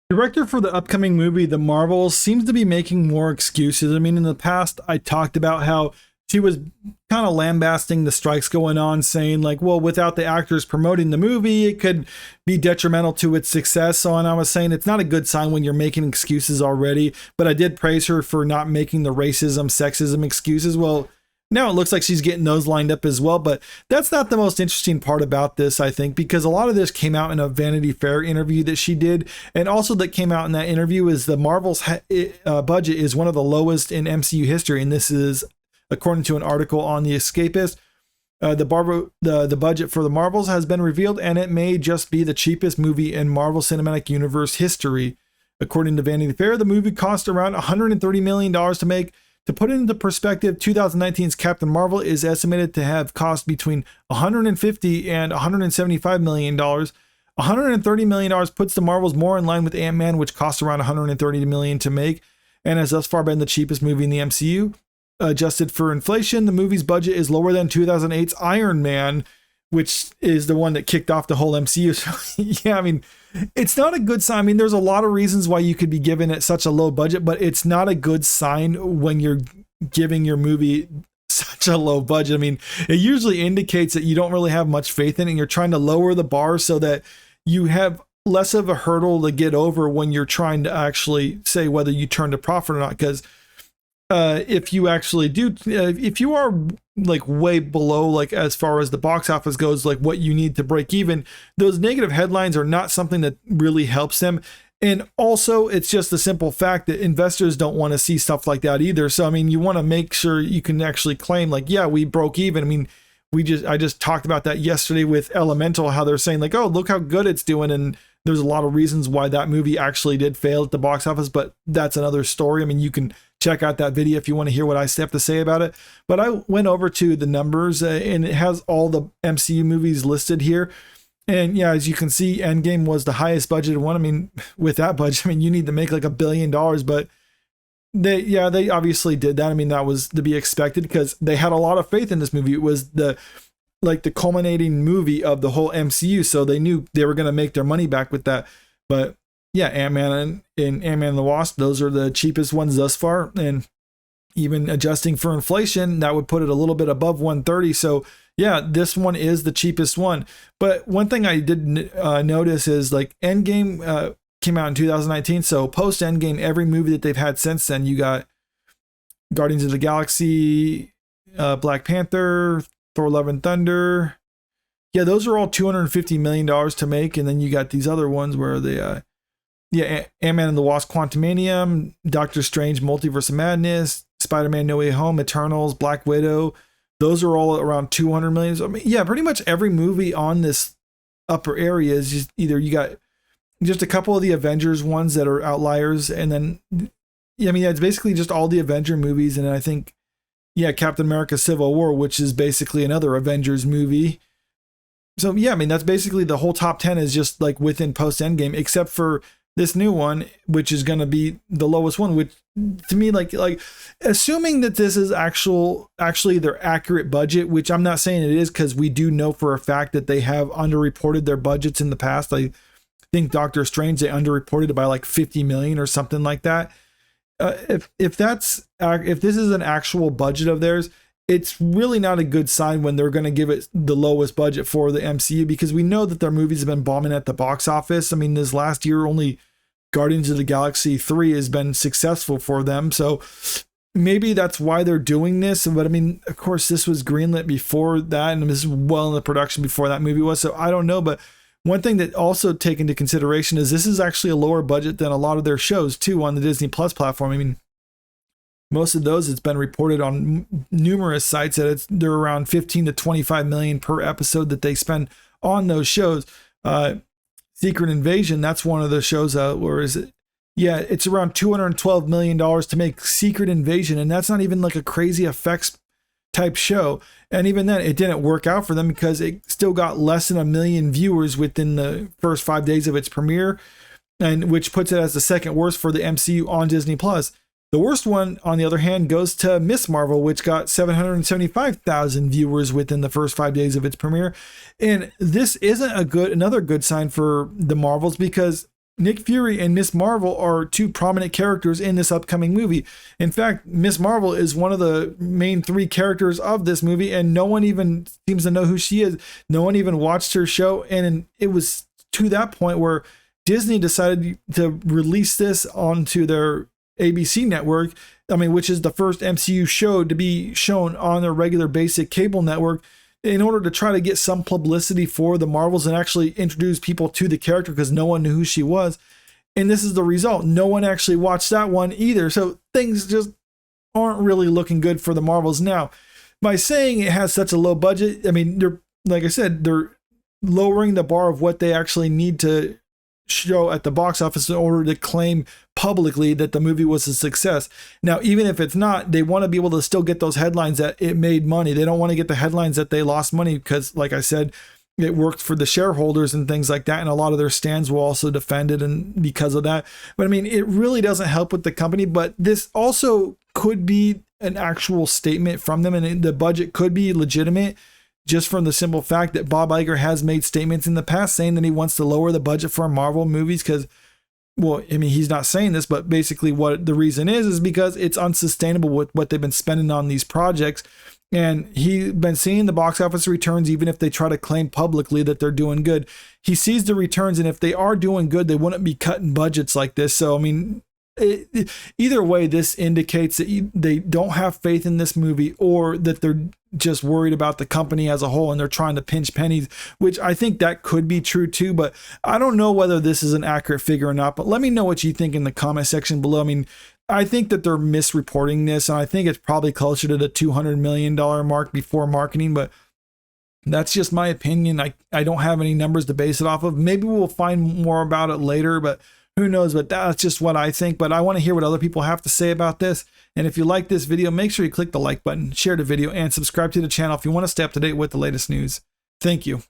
Director for the upcoming movie, The Marvels, seems to be making more excuses. I mean, in the past, I talked about how she was kind of lambasting the strikes going on, saying, like, well, without the actors promoting the movie, it could be detrimental to its success. So, and I was saying it's not a good sign when you're making excuses already. But I did praise her for not making the racism, sexism excuses. Well, now it looks like she's getting those lined up as well, but that's not the most interesting part about this, I think, because a lot of this came out in a Vanity Fair interview that she did, and also that came out in that interview is the Marvel's budget is one of the lowest in MCU history, and this is according to an article on the Escapist. The budget for the Marvels has been revealed, and it may just be the cheapest movie in Marvel Cinematic Universe history. According to Vanity Fair, the movie cost around $130 million to make. To put it into perspective, 2019's Captain Marvel is estimated to have cost between $150 and $175 million. $130 million puts the Marvels more in line with Ant-Man, which cost around $130 million to make, and has thus far been the cheapest movie in the MCU. Adjusted for inflation, the movie's budget is lower than 2008's Iron Man, which is the one that kicked off the whole MCU. So, yeah, I mean, it's not a good sign. I mean, there's a lot of reasons why you could be given it such a low budget, but it's not a good sign when you're giving your movie such a low budget. I mean, it usually indicates that you don't really have much faith in it and you're trying to lower the bar so that you have less of a hurdle to get over when you're trying to actually say whether you turn to profit or not. Because if you actually do, if you are like way below, like as far as the box office goes, like what you need to break even, those negative headlines are not something that really helps them. And also, it's just the simple fact that investors don't want to see stuff like that either. So, I mean, you want to make sure you can actually claim like, yeah, we broke even. I mean, I just talked about that yesterday with Elemental, how they're saying like, oh, look how good it's doing. And there's a lot of reasons why that movie actually did fail at the box office, but that's another story. I mean, you can check out that video if you want to hear what I have to say about it. But I went over to the numbers and it has all the MCU movies listed here. And yeah, as you can see, Endgame was the highest budgeted one. I mean, with that budget, I mean, you need to make like $1 billion, but they obviously did that. I mean, that was to be expected because they had a lot of faith in this movie. It was the culminating movie of the whole MCU. So they knew they were going to make their money back with that. But yeah, Ant-Man and Ant-Man and the Wasp, those are the cheapest ones thus far. And even adjusting for inflation, that would put it a little bit above 130. So yeah, this one is the cheapest one. But one thing I did notice is like Endgame came out in 2019. So post Endgame, every movie that they've had since then, you got Guardians of the Galaxy, Black Panther, Thor: Love and Thunder. Yeah, those are all $250 million to make. And then you got these other ones where they, Ant-Man and the Wasp: Quantumania, Doctor Strange: Multiverse of Madness, Spider-Man: No Way Home, Eternals, Black Widow. Those are all around 200 million. So, I mean, yeah, pretty much every movie on this upper area is just either you got just a couple of the Avengers ones that are outliers. And then, I mean, it's basically just all the Avenger movies. And I think, yeah, Captain America: Civil War, which is basically another Avengers movie. So, yeah, I mean, that's basically the whole top 10 is just like within post Endgame, except for this new one, which is going to be the lowest one, which to me, like assuming that this is actually their accurate budget, which I'm not saying it is, because we do know for a fact that they have underreported their budgets in the past. I think Doctor Strange, they underreported by like 50 million or something like that. If this is an actual budget of theirs, it's really not a good sign when they're going to give it the lowest budget for the MCU, because we know that their movies have been bombing at the box office. I mean, this last year, only Guardians of the Galaxy 3 has been successful for them. So maybe that's why they're doing this. But I mean, of course, this was greenlit before that, and this was well in the production before that movie was. So I don't know. But one thing that also take into consideration is this is actually a lower budget than a lot of their shows too on the Disney Plus platform. I mean, most of those, it's been reported on numerous sites that they're around 15 to 25 million per episode that they spend on those shows. Secret Invasion, that's one of the shows, or is it? Yeah, it's around $212 million to make Secret Invasion, and that's not even like a crazy effects type show. And even then, it didn't work out for them because it still got less than 1 million viewers within the first 5 days of its premiere, and which puts it as the second worst for the MCU on Disney Plus. The worst one, on the other hand, goes to Miss Marvel, which got 775,000 viewers within the first 5 days of its premiere. And this isn't another good sign for the Marvels, because Nick Fury and Miss Marvel are two prominent characters in this upcoming movie. In fact, Miss Marvel is one of the main three characters of this movie, and no one even seems to know who she is. No one even watched her show, and it was to that point where Disney decided to release this onto their ABC network, which is the first MCU show to be shown on their regular basic cable network, in order to try to get some publicity for the Marvels and actually introduce people to the character, because no one knew who she was. And this is the result. No one actually watched that one either. So things just aren't really looking good for the Marvels now. By saying it has such a low budget, they're, like I said, they're lowering the bar of what they actually need to show at the box office in order to claim publicly that the movie was a success. Now, even if it's not, they want to be able to still get those headlines that it made money. They don't want to get the headlines that they lost money, because, like I said, it worked for the shareholders and things like that. And a lot of their stands will also defend it, and because of that. But it really doesn't help with the company. But this also could be an actual statement from them, and the budget could be legitimate, just from the simple fact that Bob Iger has made statements in the past saying that he wants to lower the budget for Marvel movies because, he's not saying this, but basically what the reason is because it's unsustainable with what they've been spending on these projects. And he's been seeing the box office returns, even if they try to claim publicly that they're doing good. He sees the returns, and if they are doing good, they wouldn't be cutting budgets like this. So, either way, this indicates that they don't have faith in this movie, or that they're just worried about the company as a whole and they're trying to pinch pennies, which I think that could be true too. But I don't know whether this is an accurate figure or not. But let me know what you think in the comment section below. I think that they're misreporting this, and I think it's probably closer to the $200 million mark before marketing, but that's just my opinion. I don't have any numbers to base it off of. Maybe we'll find more about it later, but who knows? But that's just what I think. But I want to hear what other people have to say about this. And if you like this video, make sure you click the like button, share the video, and subscribe to the channel if you want to stay up to date with the latest news. Thank you.